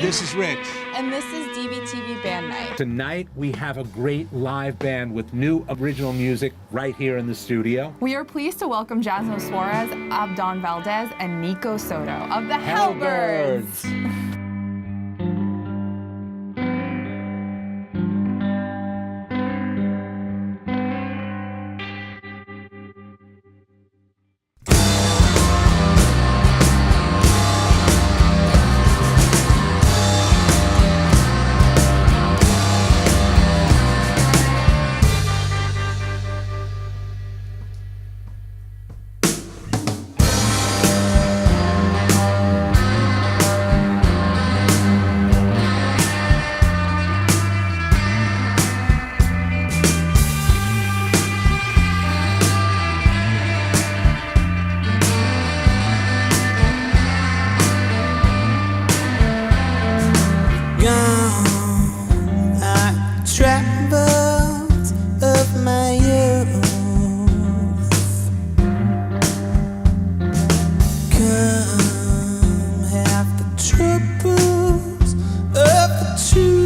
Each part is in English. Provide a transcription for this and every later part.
This is Rich. And this is dvtv Band Night. Tonight we have a great live band with new original music right here in the studio. We are pleased to welcome Jasno, Swarez, Abdon, Valdez, and Neko, Soto of the HELLBIRDS. Travels of my youth, come have the troubles of the truth.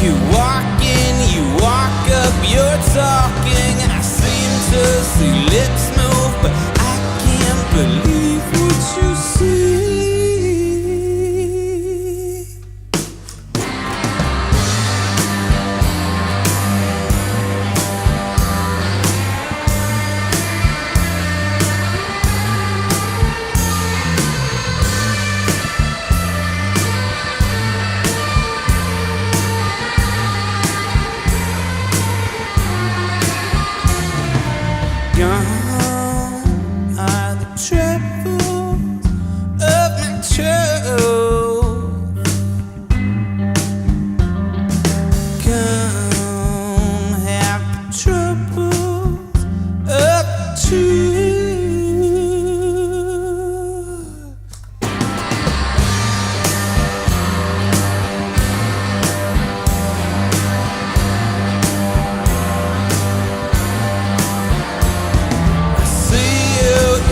You walk in, you walk up, you're talking. I seem to see lips move, but I can't believe what you see. Gone are the troubles of my truth. Come have the troubles of the truth.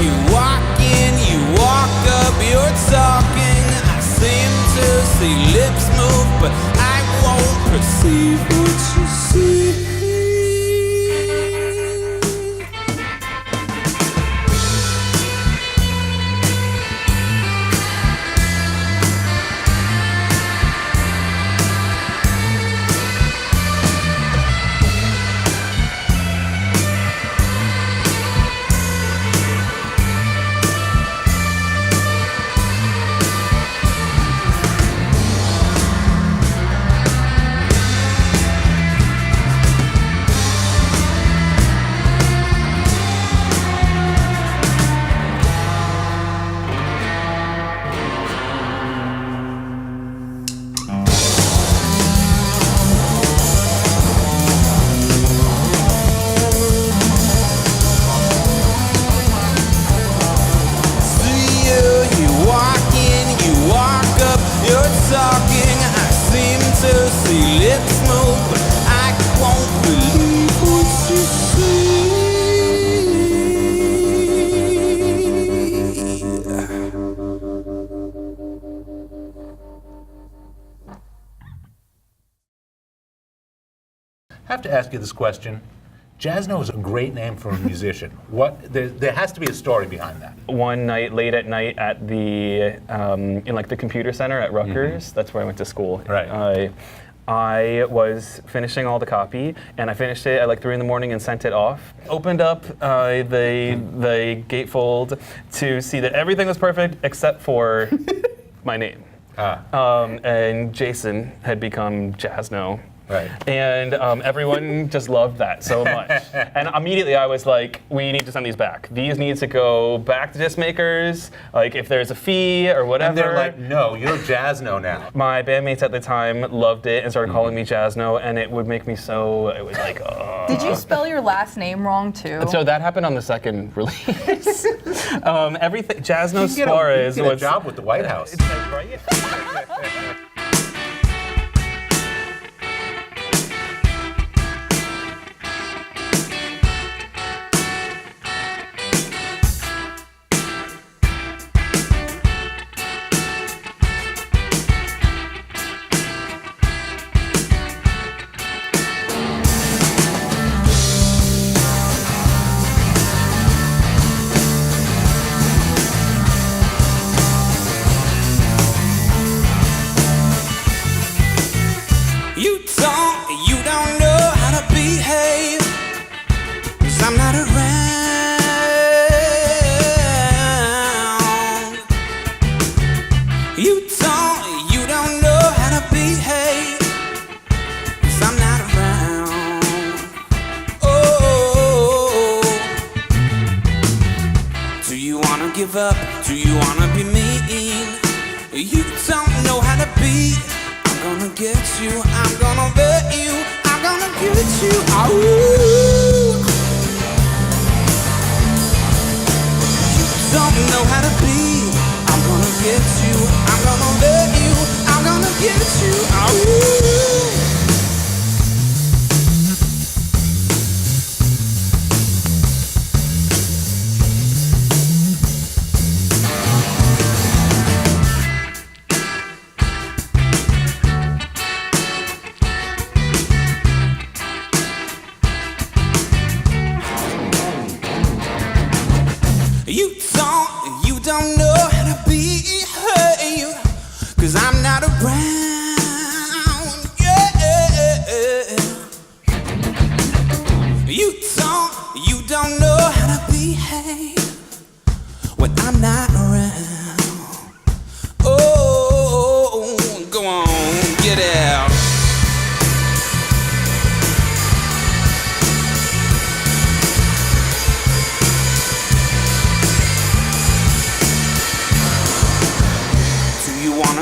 You walk in, you walk up, you're talking. I seem to see lips move, but I won't perceive what you see. Talking, I seem to see lips move, but I won't believe what you I have to ask you this question. Jasno is a great name for a musician. There has to be a story behind that. One night, late at night, at the in like the computer center at Rutgers. That's where I went to school. Right. I was finishing all the copy, and I finished it at like 3 in the morning and sent it off. Opened up the gatefold to see that everything was perfect except for my name. And Jason had become Jasno. Right. And everyone just loved that so much. And immediately I was like, we need to send these back. These need to go back to disc makers, like if there's a fee or whatever. And they're like, no, you're Jasno now. My bandmates at the time loved it and started calling me Jasno, and it would make me so, it was like, oh. Did you spell your last name wrong too? So that happened on the second release. Everything. Jasno You Swarez get a was job with the White House. Right? You don't know how to behave, 'cause I'm not around. You don't know how to behave, 'cause I'm not around. Oh, do you wanna give up? Do you wanna be mean? You don't know how to be. I'm gonna get you, I'm gonna bet you, I'm gonna get you. Oh, you don't know how to be. I'm gonna get you, I'm gonna bet you, I'm gonna get you. Oh, you don't know how to behave, 'cause I'm not around. Yeah. You don't know how to behave when I'm not around. Oh, go on, get out.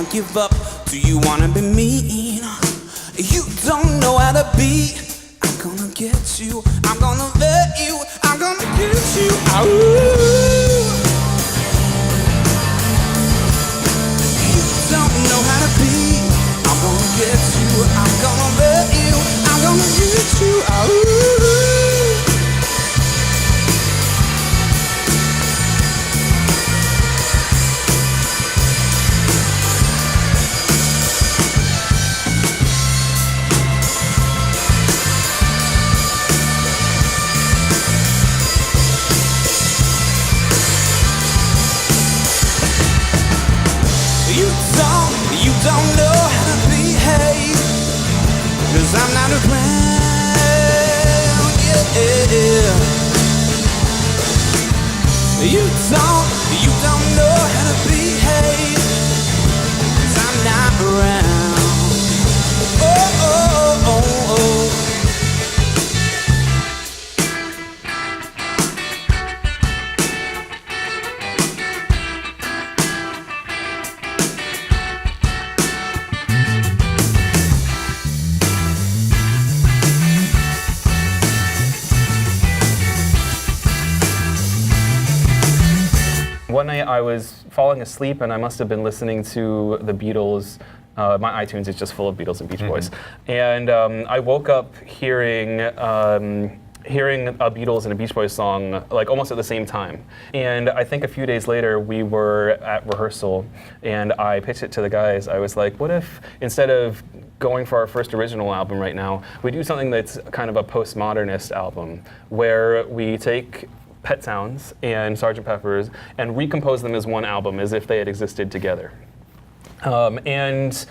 Give up? Do you wanna be mean? You don't know how to be. I'm gonna get you, I'm gonna let you, I'm gonna get you. Oh, you don't know how to be. I'm gonna get you, I'm gonna let you, I'm gonna get you. Oh, you don't know how to behave, 'cause I'm not around. Yeah. You don't know how to behave, 'cause I'm not around. Oh, oh, oh, oh. One night I was falling asleep and I must have been listening to the Beatles. My iTunes is just full of Beatles and Beach Boys. And I woke up hearing a Beatles and a Beach Boys song like almost at the same time. And I think a few days later we were at rehearsal and I pitched it to the guys. I was like, what if instead of going for our first original album right now, we do something that's kind of a postmodernist album where we take Pet Sounds and Sgt. Pepper's and recompose them as one album as if they had existed together. And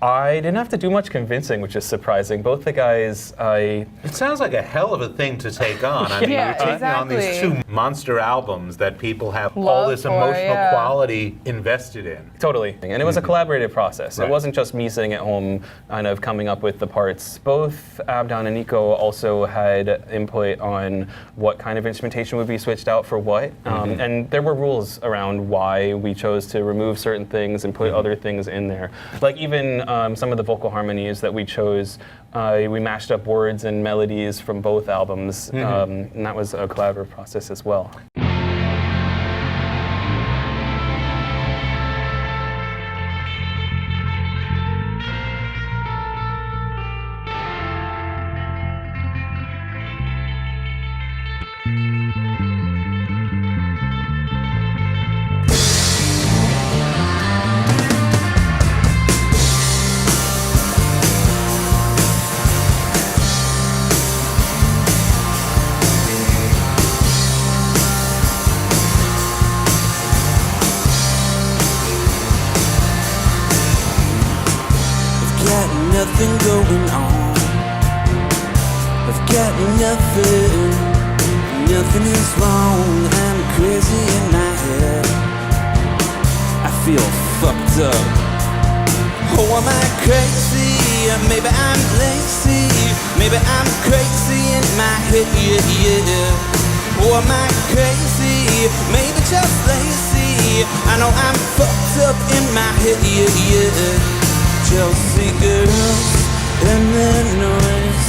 I didn't have to do much convincing, which is surprising. Both the guys, It sounds like a hell of a thing to take on. I mean, Yeah, you're taking on these exactly. two monster albums that people have all Love this for, emotional yeah. quality invested in. Totally. And it was a collaborative process. Right. It wasn't just me sitting at home kind of coming up with the parts. Both Abdon and Neko also had input on what kind of instrumentation would be switched out for what. And there were rules around why we chose to remove certain things and put other things in there. Like even some of the vocal harmonies that we chose, we mashed up words and melodies from both albums, and that was a collaborative process as well. Nothing going on. I've got nothing. Nothing is wrong. I'm crazy in my head. I feel fucked up. Oh, am I crazy? Maybe I'm lazy. Maybe I'm crazy in my head. Oh, am I crazy? Maybe just lazy. I know I'm fucked up in my head. Chelsea girls and their noise,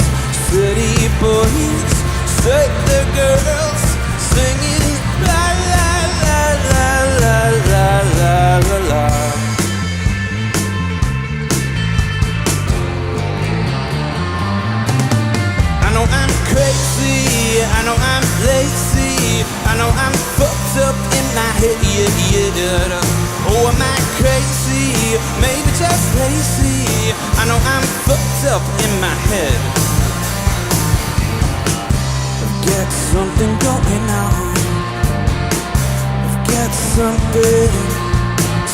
city boys, circular girls, singing la la la la la la la la la. I know I'm crazy, I know I'm lazy, I know I'm fucked up in my head. Oh, am I crazy? Maybe just lazy. I know I'm fucked up in my head. I've got something going on. I've got something.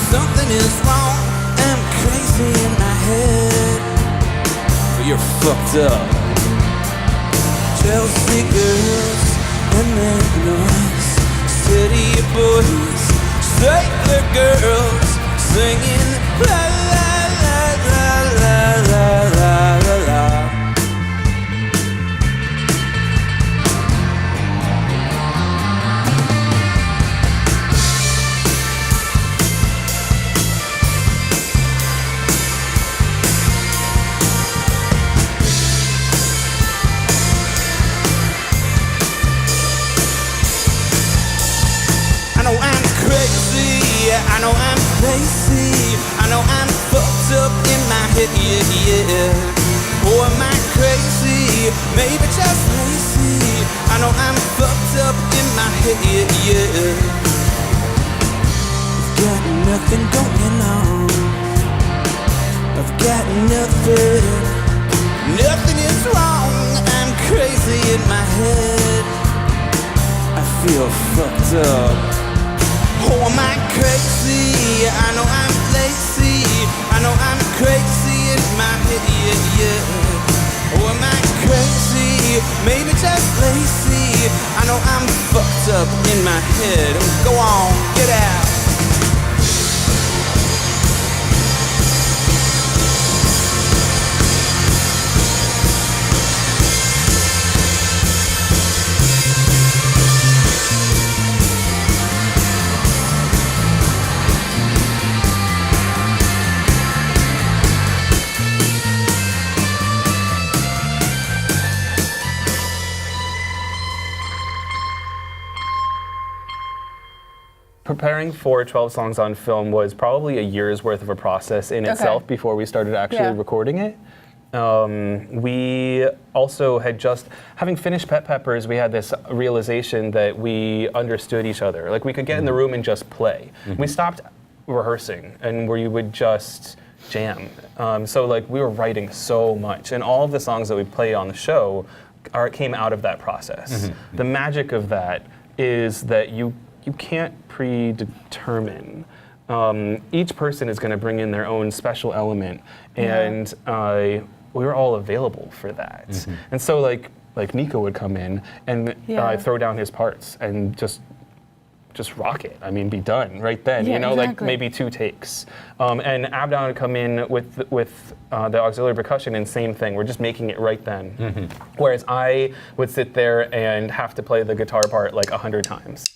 Something is wrong. I'm crazy in my head. You're fucked up. Chelsea girls and their noise, city boys, circular girls, singing la la la la la la la la la. I know I'm crazy, I know I'm lazy, I know I'm fucked up in my head. Oh, am I crazy? Maybe just lazy. I know I'm fucked up in my head. I've got nothing going on. I've got nothing. Nothing is wrong. I'm crazy in my head. I feel fucked up. Oh, am I crazy? I know I'm lazy. I know I'm crazy in my head. Oh, am I crazy? Maybe just lazy. I know I'm fucked up in my head. Go on, get out. Preparing for 12 Songs on Film was probably a year's worth of a process in itself before we started actually recording it. We also had just, having finished Pet Peppers, we had this realization that we understood each other. Like we could get in the room and just play. We stopped rehearsing and we would just jam. So like we were writing so much, and all of the songs that we play on the show came out of that process. The magic of that is that you can't predetermine. Each person is going to bring in their own special element, and we were all available for that. And so like Neko would come in and throw down his parts and just rock it. I mean, be done right then. Yeah, you know, exactly. like maybe 2 takes. And Abdon would come in with the auxiliary percussion, and same thing. We're just making it right then. Whereas I would sit there and have to play the guitar part like 100 times.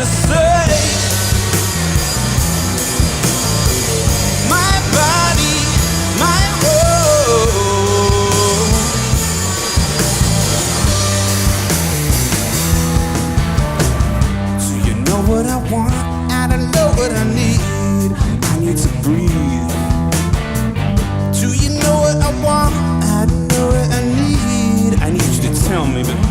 to say. My body, my own. Do you know what I want? I don't know what I need. I need to breathe. Do you know what I want? I don't know what I need. I need you to tell me, man.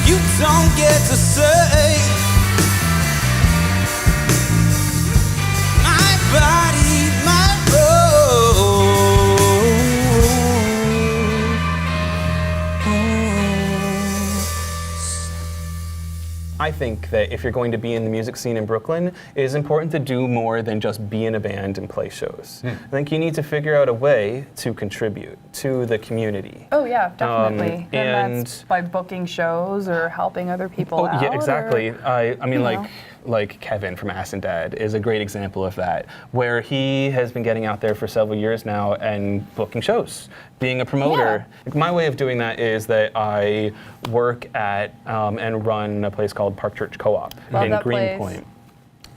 You don't get to say. My body, my I think that if you're going to be in the music scene in Brooklyn, it is important to do more than just be in a band and play shows. I think you need to figure out a way to contribute to the community. Oh yeah, definitely. and that's by booking shows or helping other people out. Yeah, exactly. Or, I mean, know. like Kevin from Ass and Dad is a great example of that, where he has been getting out there for several years now and booking shows, being a promoter. Yeah. My way of doing that is that I work at and run a place called Park Church Co-op Love in that Greenpoint.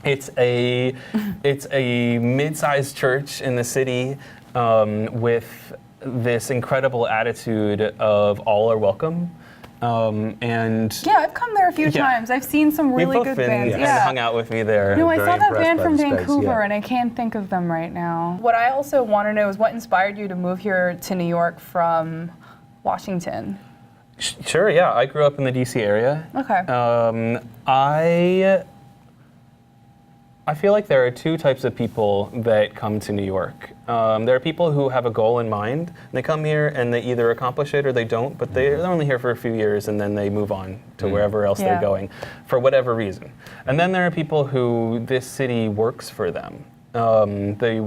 place. It's a mid-sized church in the city with this incredible attitude of all are welcome. And yeah, I've come there a few Yeah. times. I've seen some we've really both good been bands. and Yeah. hung out with me there. No, I Very saw that impressed band by from the space, Vancouver, yeah. and I can't think of them right now. What I also want to know is what inspired you to move here to New York from Washington? Sure, yeah. I grew up in the DC area. Okay. I feel like there are two types of people that come to New York. There are people who have a goal in mind. And they come here and they either accomplish it or they don't, but they're only here for a few years and then they move on to wherever else Yeah. they're going for whatever reason. And then there are people who this city works for them. The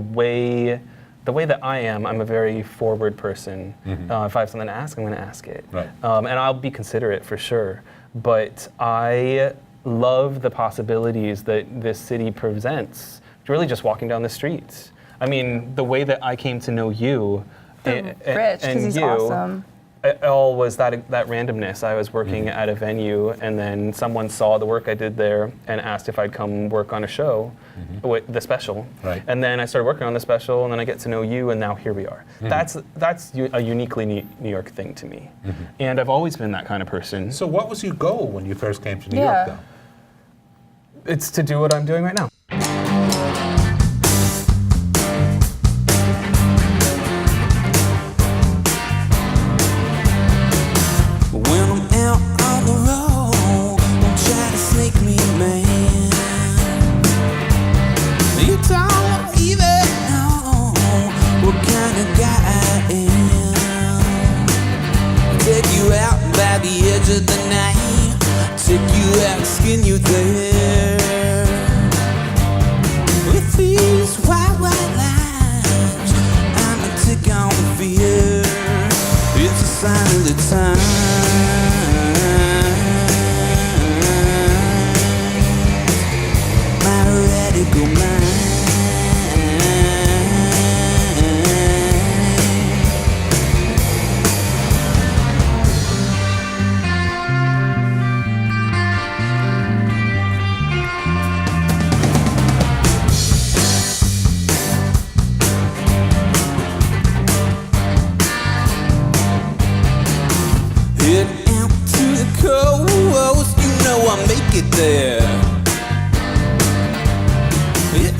way that I am, I'm a very forward person. If I have something to ask, I'm going to ask it. Right. And I'll be considerate for sure. But I love the possibilities that this city presents. Really just walking down the streets. I mean, the way that I came to know you Rich, because he's you, awesome. it all was that randomness. I was working at a venue, and then someone saw the work I did there and asked if I'd come work on a show, with the special. Right. And then I started working on the special, and then I get to know you, and now here we are. That's a uniquely New York thing to me, and I've always been that kind of person. So what was your goal when you first came to New Yeah. York, though? It's to do what I'm doing right now. When I'm out on the road, don't try to sneak me, man. You don't even know what kind of guy I am. Take you out by the edge of the night, take you out, skin you there. With these white lines, I'm a tick on fear. It's a sign of the time. My radical mind. there.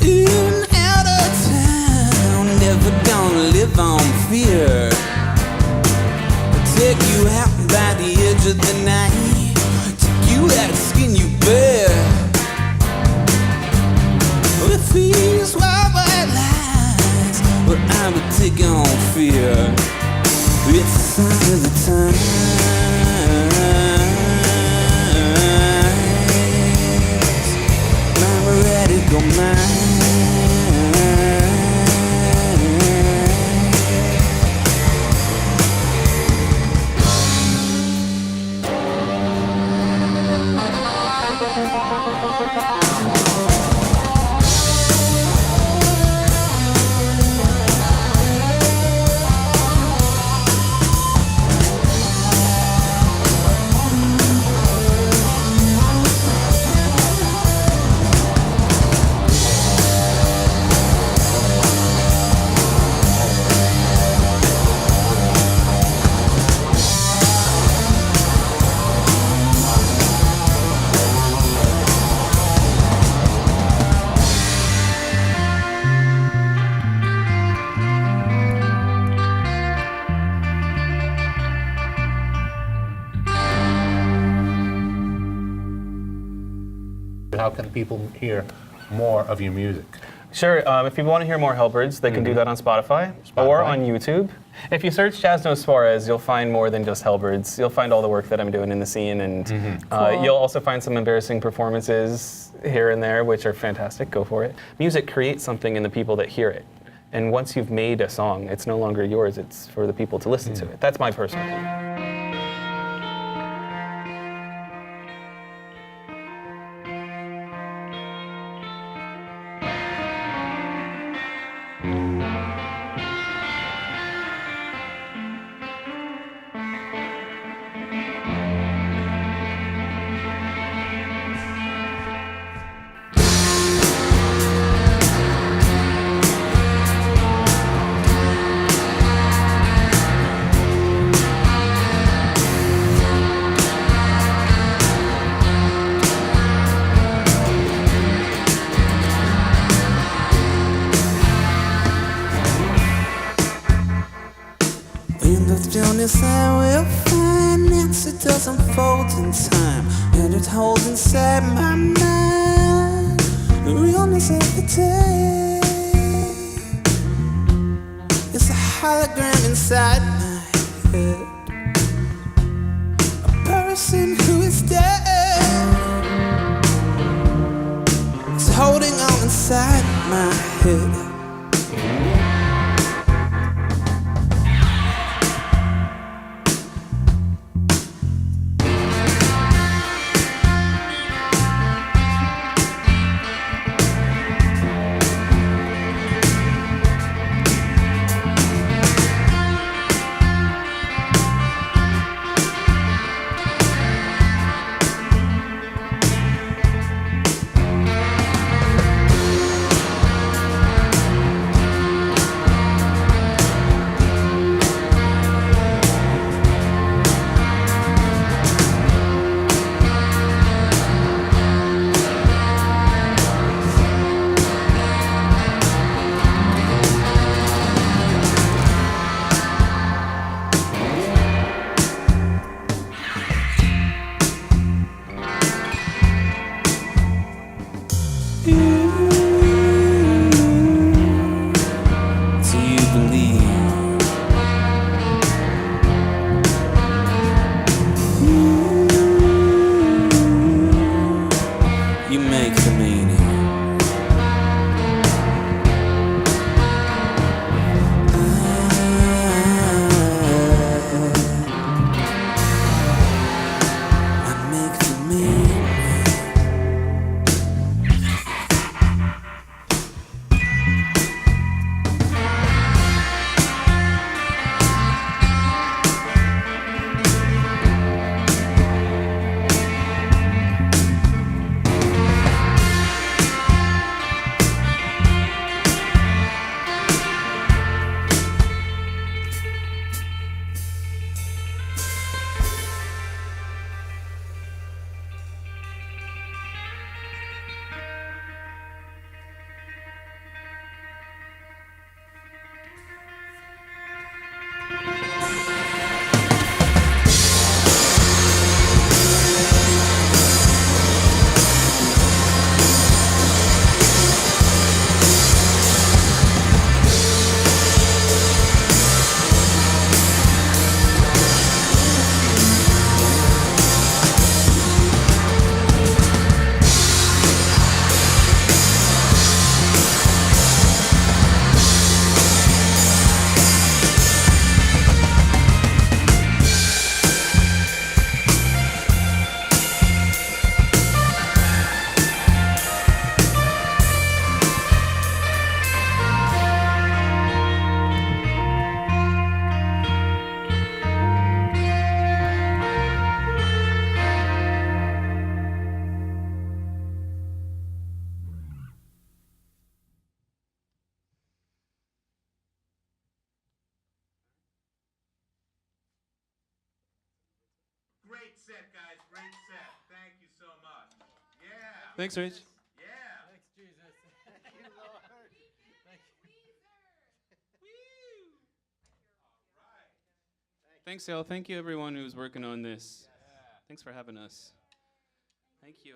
In out of town, never gonna live on fear. Take you out by the edge of the night, take you out, skin you bare. With these wild white lines, but I would take on fear. It's a sign of the times. I'm a radical mind. How can people hear more of your music? Sure, if people want to hear more Hellbirds, they can do that on Spotify or on YouTube. If you search Jasno Swarez, you'll find more than just Hellbirds. You'll find all the work that I'm doing in the scene, and Cool. you'll also find some embarrassing performances here and there, which are fantastic. Go for it. Music creates something in the people that hear it. And once you've made a song, it's no longer yours, it's for the people to listen to it. That's my personal opinion. Stillness I will find answer doesn't fold in time, and it holds inside my mind the realness of the day. It's a hologram inside my head, a person who is dead. It's holding on inside my head. Great set, guys. Great set. Thank you so much. Yeah. Thanks, Rich. Yeah. Thanks, Jesus. Thank you, Lord. Thank you. Thanks, y'all. Thank you, everyone who's working on this. Thanks for having us. Thank you.